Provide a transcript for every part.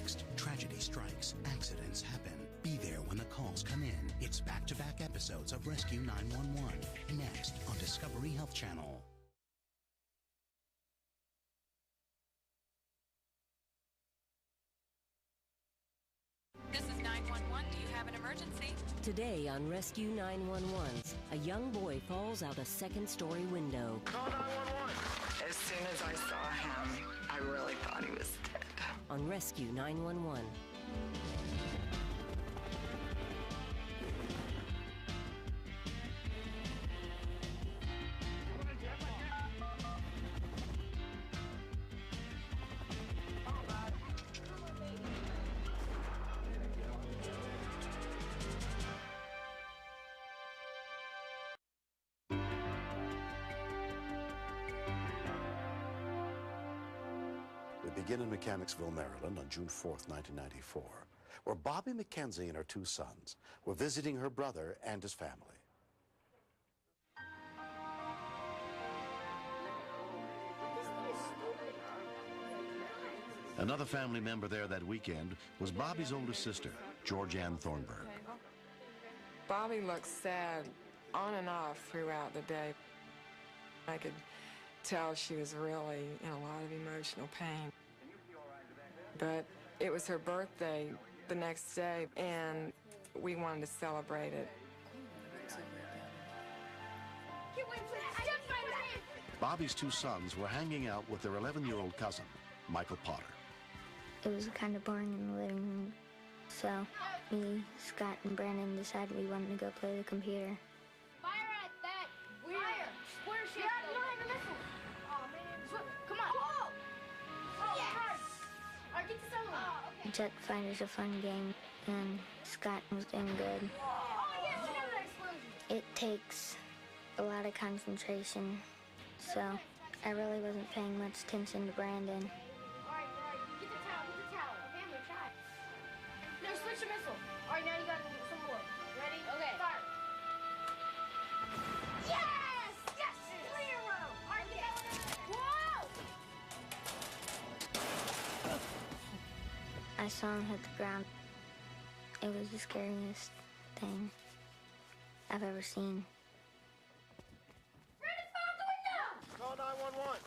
Next, tragedy strikes, accidents happen. Be there when the calls come in. It's back-to-back episodes of Rescue 911. Next on Discovery Health Channel. This is 911. Do you have an emergency? Today on Rescue 911, a young boy falls out a second-story window. Call 911. As soon as I saw him, I really thought he was dead. On Rescue 911. Begin in Mechanicsville, Maryland on June 4th, 1994, where Bobby McKenzie and her two sons were visiting her brother and his family. Another family member there that weekend was Bobby's older sister, Georgianne Thornburg. Bobby looked sad on and off throughout the day. I could tell she was really in a lot of emotional pain. But it was her birthday the next day, and we wanted to celebrate it. Bobby's two sons were hanging out with their 11-year-old cousin, Michael Potter. It was kind of boring in the living room, so me, Scott, and Brandon decided we wanted to go play the computer. Fire at that! Fire! Square shape! You're behind the missile! Oh, man. Come on! Oh! Oh, yes! All right, get this over. Oh, okay. Jet Fighter's a fun game, and Scott was doing good. Oh, yes! Another explosion! It takes a lot of concentration, so I really wasn't paying much attention to Brandon. All right. Get the towel. Okay, I'm gonna try. No, switch the missile. All right, now you got some more. Ready? Okay. Fire. Yes! Yes! Clear room. All right, get that one. Whoa! I saw him hit the ground. It was the scariest thing I've ever seen. Brandon, fall out the window! Call 911.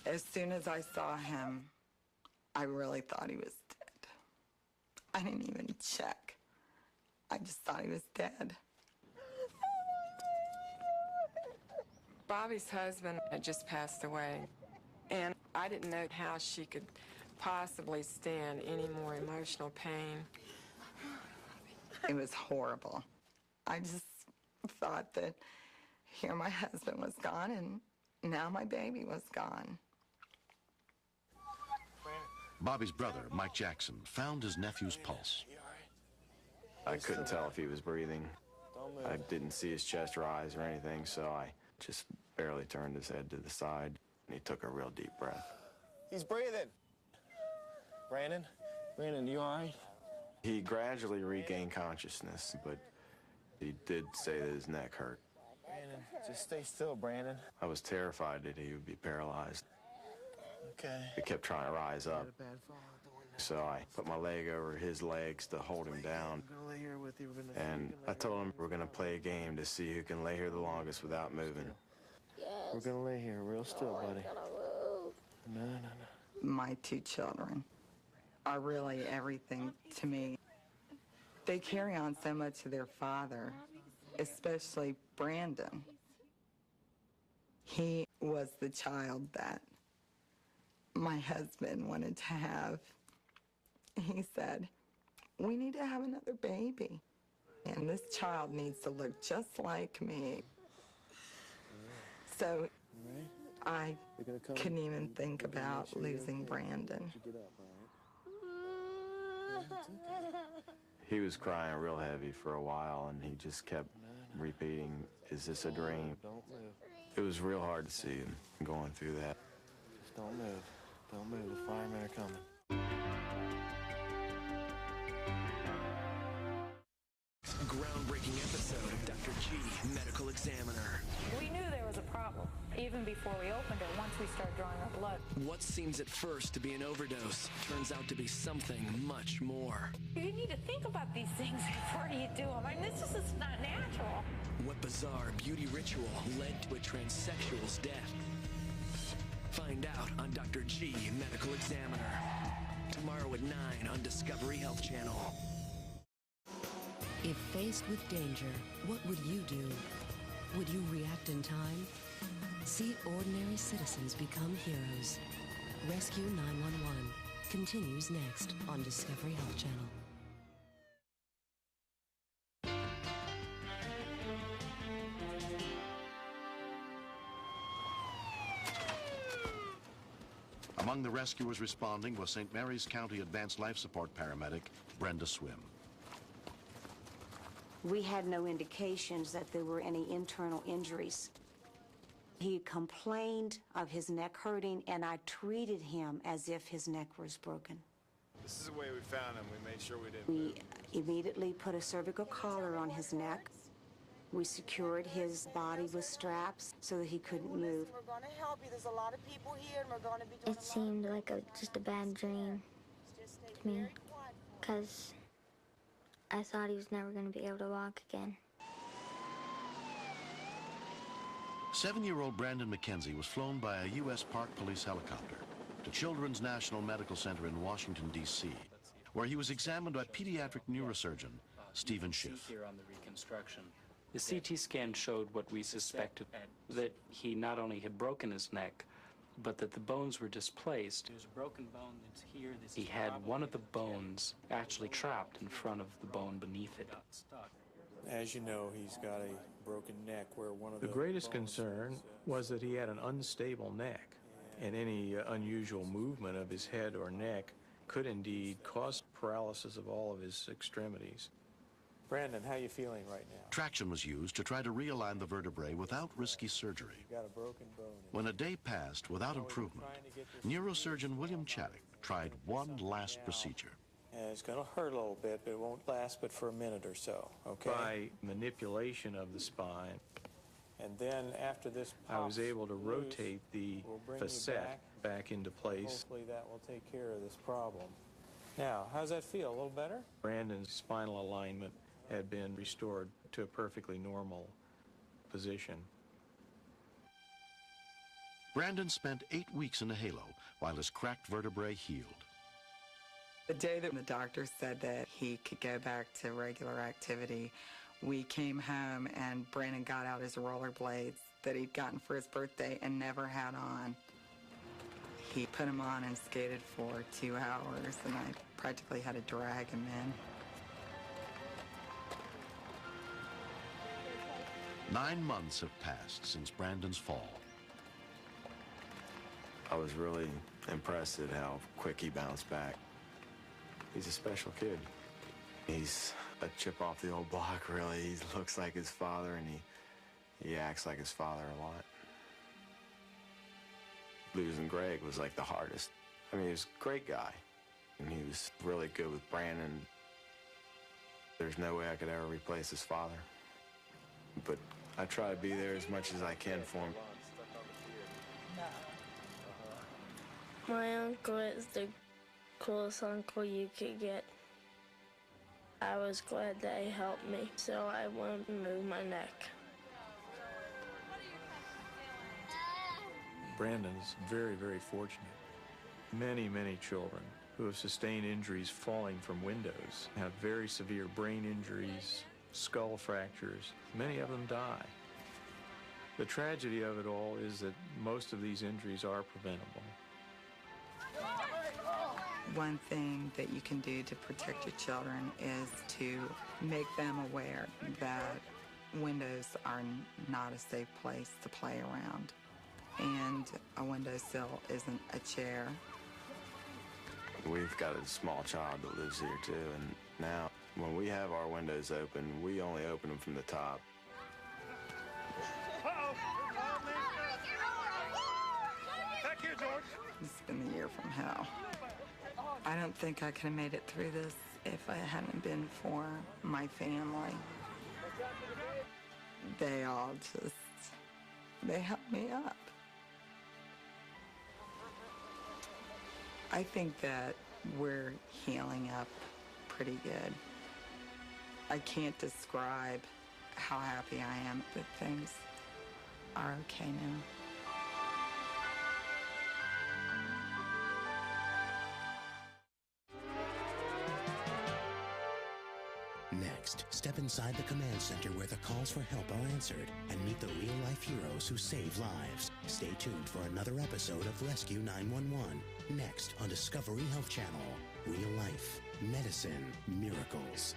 As soon as I saw him, I really thought he was dead. I didn't even check. I just thought he was dead. Bobby's husband had just passed away, and I didn't know how she could possibly stand any more emotional pain. It was horrible. I just thought that here my husband was gone, and now my baby was gone. Bobby's brother, Mike Jackson, found his nephew's pulse. I couldn't tell if he was breathing. I didn't see his chest rise or anything, so I just barely turned his head to the side, and he took a real deep breath. He's breathing. Brandon, you all right? He gradually regained consciousness, but he did say that his neck hurt. Brandon, just stay still, Brandon. I was terrified that he would be paralyzed. Okay. He kept trying to rise up, so I put my leg over his legs to hold him down. And I told him we're going to play a game to see who can lay here the longest without moving. We're going to lay here real still, buddy. No. My two children are really everything to me. They carry on so much of their father, especially Brandon. He was the child that my husband wanted to have. He said, we need to have another baby, and this child needs to look just like me. So I couldn't even think about losing Brandon. He was crying real heavy for a while, and he just kept repeating, is this a dream? It was real hard to see him going through that. Just don't move. Don't move. The firemen are coming. groundbreaking episode of Dr. G, Medical Examiner. We knew there was a problem, even before we opened it, once we started drawing our blood. What seems at first to be an overdose turns out to be something much more. You need to think about these things before you do them. I mean, this is just not natural. What bizarre beauty ritual led to a transsexual's death? Find out on Dr. G, Medical Examiner. Tomorrow at 9 on Discovery Health Channel. If faced with danger, what would you do? Would you react in time? See ordinary citizens become heroes. Rescue 911 continues next on Discovery Health Channel. Among the rescuers responding was St. Mary's County Advanced Life Support paramedic Brenda Swim. We had no indications that there were any internal injuries. He complained of his neck hurting, and I treated him as if his neck was broken. This is the way we found him. We made sure we didn't We move. immediately put a cervical collar on his neck. We secured his body with straps so that he couldn't move. We're going to help you. There's a lot of people here, and we're going to be doing It seemed like just a bad dream to me, because I thought he was never going to be able to walk again. 7-year-old Brandon McKenzie was flown by a U.S. Park Police helicopter to Children's National Medical Center in Washington, D.C., where he was examined by pediatric neurosurgeon Stephen Schiff. Here on the reconstruction. The CT scan showed what we suspected, that he not only had broken his neck, but that the bones were displaced. There's a broken bone that's here. He had one of the bones actually trapped in front of the bone beneath it. As you know, he's got a broken neck where one of the greatest concern was that he had an unstable neck, and any unusual movement of his head or neck could indeed cause paralysis of all of his extremities. Brandon, how are you feeling right now? Traction was used to try to realign the vertebrae without risky surgery. You've got a broken bone. When a day passed without improvement, neurosurgeon William Chaddock tried one last procedure. It's going to hurt a little bit, but it won't last but for a minute or so, okay? By manipulation of the spine, and then after this I was able to rotate the facet back into place. Hopefully that will take care of this problem. Now, how's that feel? A little better? Brandon's spinal alignment had been restored to a perfectly normal position. Brandon spent 8 weeks in a halo while his cracked vertebrae healed. The day that the doctor said that he could go back to regular activity, we came home and Brandon got out his rollerblades that he'd gotten for his birthday and never had on. He put them on and skated for 2 hours, and I practically had to drag him in. 9 months have passed since Brandon's fall. I was really impressed at how quick he bounced back. He's a special kid. He's a chip off the old block, really. He looks like his father, and he acts like his father a lot. Losing Greg was like the hardest. I mean, he was a great guy, and he was really good with Brandon. There's no way I could ever replace his father. But I try to be there as much as I can for him. My uncle is the coolest uncle you could get. I was glad that he helped me, so I wouldn't move my neck. Brandon's very, very fortunate. Many, many children who have sustained injuries falling from windows have very severe brain injuries, skull fractures. Many of them die. The tragedy of it all is that most of these injuries are preventable. One thing that you can do to protect your children is to make them aware that windows are not a safe place to play around. And a windowsill isn't a chair. We've got a small child that lives here too, and now when we have our windows open, we only open them from the top. Back here, George. It's been the year from hell. I don't think I could have made it through this if it hadn't been for my family. They all just, they helped me up. I think that we're healing up pretty good. I can't describe how happy I am that things are okay now. Next, step inside the command center where the calls for help are answered and meet the real-life heroes who save lives. Stay tuned for another episode of Rescue 911. Next on Discovery Health Channel. Real life, medicine, miracles.